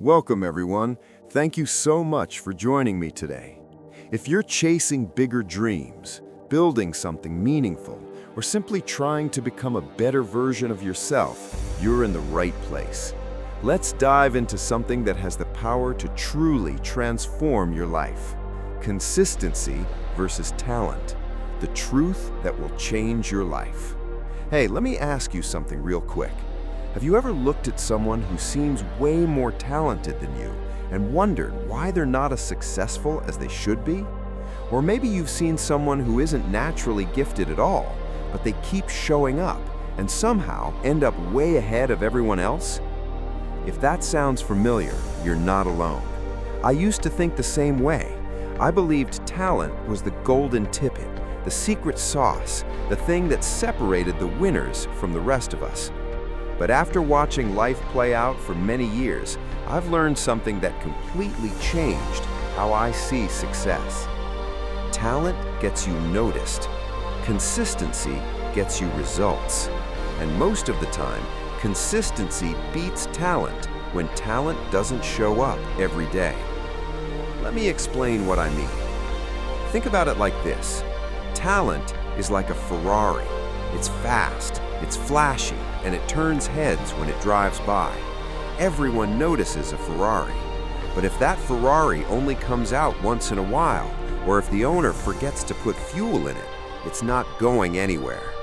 Welcome, everyone. Thank you so much for joining me today. If you're chasing bigger dreams, building something meaningful, or simply trying to become a better version of yourself, you're in the right place. Let's dive into something that has the power to truly transform your life. Consistency versus talent. The truth that will change your life. Hey, let me ask you something real quick. Have you ever looked at someone who seems way more talented than you and wondered why they're not as successful as they should be? Or maybe you've seen someone who isn't naturally gifted at all, but they keep showing up and somehow end up way ahead of everyone else? If that sounds familiar, you're not alone. I used to think the same way. I believed talent was the golden ticket, the secret sauce, the thing that separated the winners from the rest of us. But after watching life play out for many years, I've learned something that completely changed how I see success. Talent gets you noticed. Consistency gets you results. And most of the time, consistency beats talent when talent doesn't show up every day. Let me explain what I mean. Think about it like this. Talent is like a Ferrari. It's fast, it's flashy, and it turns heads when it drives by. Everyone notices a Ferrari. But if that Ferrari only comes out once in a while, or if the owner forgets to put fuel in it, it's not going anywhere.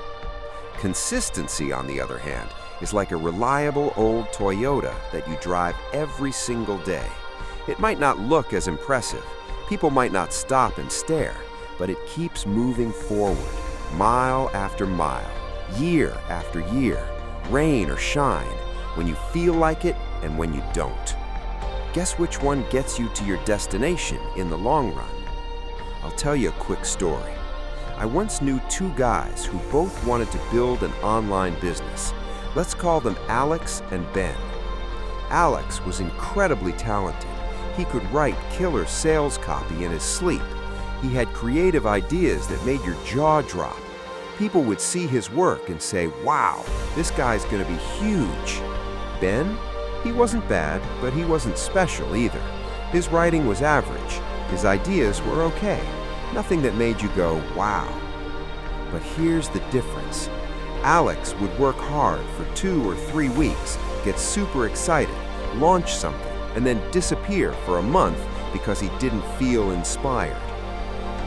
Consistency, on the other hand, is like a reliable old Toyota that you drive every single day. It might not look as impressive, people might not stop and stare, but it keeps moving forward, mile after mile, year after year, rain or shine, when you feel like it and when you don't. Guess which one gets you to your destination in the long run? I'll tell you a quick story. I once knew two guys who both wanted to build an online business. Let's call them Alex and Ben. Alex was incredibly talented. He could write killer sales copy in his sleep. He had creative ideas that made your jaw drop. People would see his work and say, wow, this guy's gonna be huge. Ben? He wasn't bad, but he wasn't special either. His writing was average. His ideas were okay. Nothing that made you go, wow. But here's the difference. Alex would work hard for 2 or 3 weeks, get super excited, launch something, and then disappear for a month because he didn't feel inspired.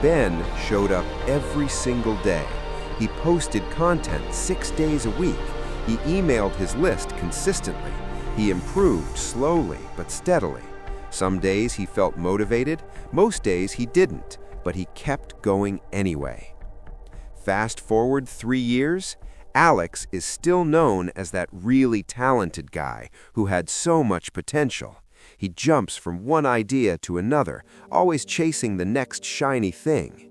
Ben showed up every single day. He posted content 6 days a week. He emailed his list consistently. He improved slowly but steadily. Some days he felt motivated, most days he didn't, but he kept going anyway. Fast forward 3 years, Alex is still known as that really talented guy who had so much potential. He jumps from one idea to another, always chasing the next shiny thing.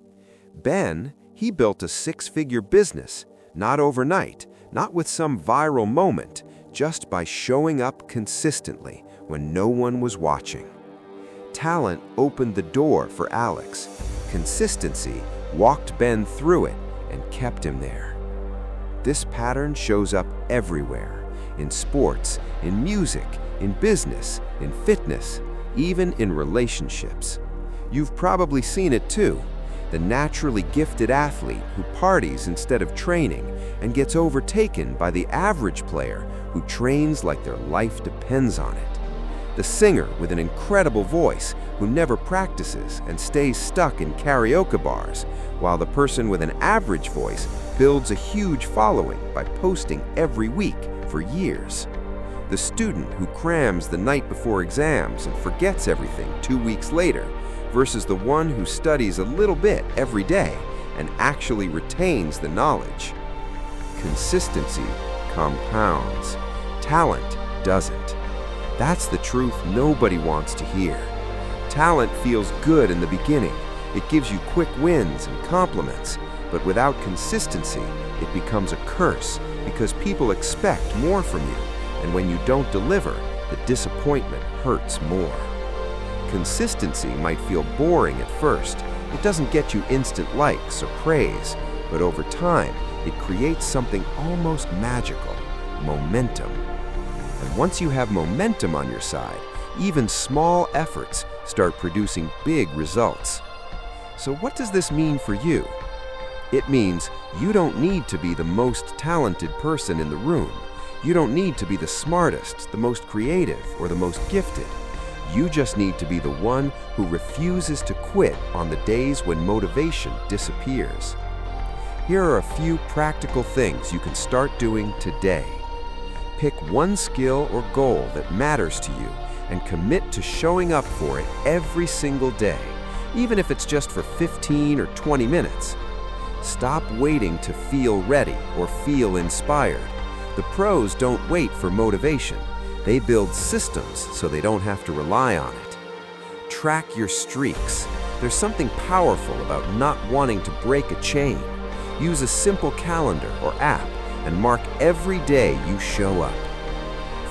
Ben, he built a 6-figure business, not overnight, not with some viral moment, just by showing up consistently when no one was watching. Talent opened the door for Alex. Consistency walked Ben through it and kept him there. This pattern shows up everywhere, in sports, in music, in business, in fitness, even in relationships. You've probably seen it too. The naturally gifted athlete who parties instead of training and gets overtaken by the average player who trains like their life depends on it. The singer with an incredible voice who never practices and stays stuck in karaoke bars, while the person with an average voice builds a huge following by posting every week for years. The student who crams the night before exams and forgets everything 2 weeks later, versus the one who studies a little bit every day and actually retains the knowledge. Consistency compounds. Talent doesn't. That's the truth nobody wants to hear. Talent feels good in the beginning. It gives you quick wins and compliments, but without consistency, it becomes a curse because people expect more from you, and when you don't deliver, the disappointment hurts more. Consistency might feel boring at first. It doesn't get you instant likes or praise, but over time, it creates something almost magical, momentum. And once you have momentum on your side, Even small efforts start producing big results. So what does this mean for you? It means you don't need to be the most talented person in the room. You don't need to be the smartest, the most creative, or the most gifted. You just need to be the one who refuses to quit on the days when motivation disappears. Here are a few practical things you can start doing today. Pick one skill or goal that matters to you and commit to showing up for it every single day, even if it's just for 15 or 20 minutes. Stop waiting to feel ready or feel inspired. The pros don't wait for motivation. They build systems so they don't have to rely on it. Track your streaks. There's something powerful about not wanting to break a chain. Use a simple calendar or app and mark every day you show up.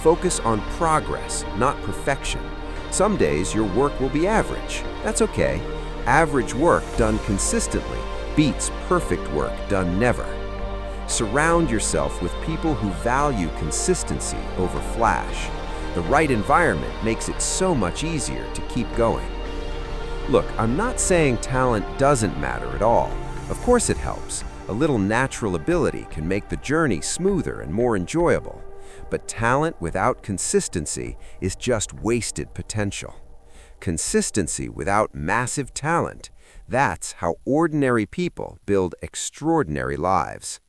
Focus on progress, not perfection. Some days your work will be average. That's okay. Average work done consistently beats perfect work done never. Surround yourself with people who value consistency over flash. The right environment makes it so much easier to keep going. Look, I'm not saying talent doesn't matter at all. Of course it helps. A little natural ability can make the journey smoother and more enjoyable. But talent without consistency is just wasted potential. Consistency without massive talent, that's how ordinary people build extraordinary lives.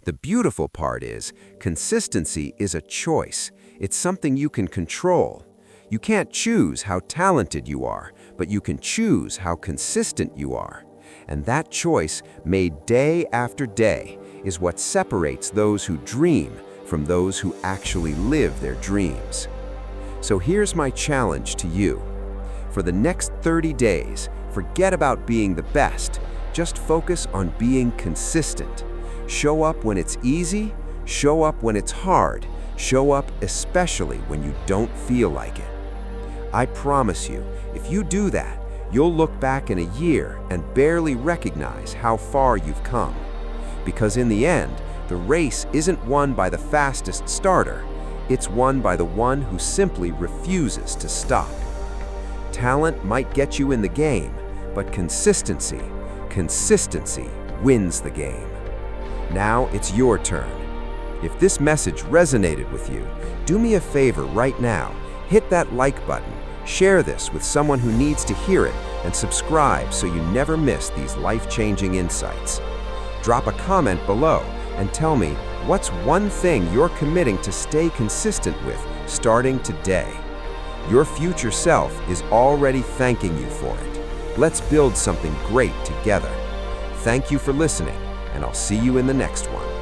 The beautiful part is, consistency is a choice. It's something you can control. You can't choose how talented you are, but you can choose how consistent you are. And that choice, made day after day, is what separates those who dream from those who actually live their dreams. So here's my challenge to you. For the next 30 days, forget about being the best. Just focus on being consistent. Show up when it's easy, show up when it's hard, show up especially when you don't feel like it. I promise you, if you do that, you'll look back in a year and barely recognize how far you've come. Because in the end, the race isn't won by the fastest starter, it's won by the one who simply refuses to stop. Talent might get you in the game, but consistency wins the game. Now it's your turn. If this message resonated with you, do me a favor right now. Hit that like button, share this with someone who needs to hear it, and subscribe so you never miss these life-changing insights. Drop a comment below and tell me what's one thing you're committing to stay consistent with starting today. Your future self is already thanking you for it. Let's build something great together. Thank you for listening, and I'll see you in the next one.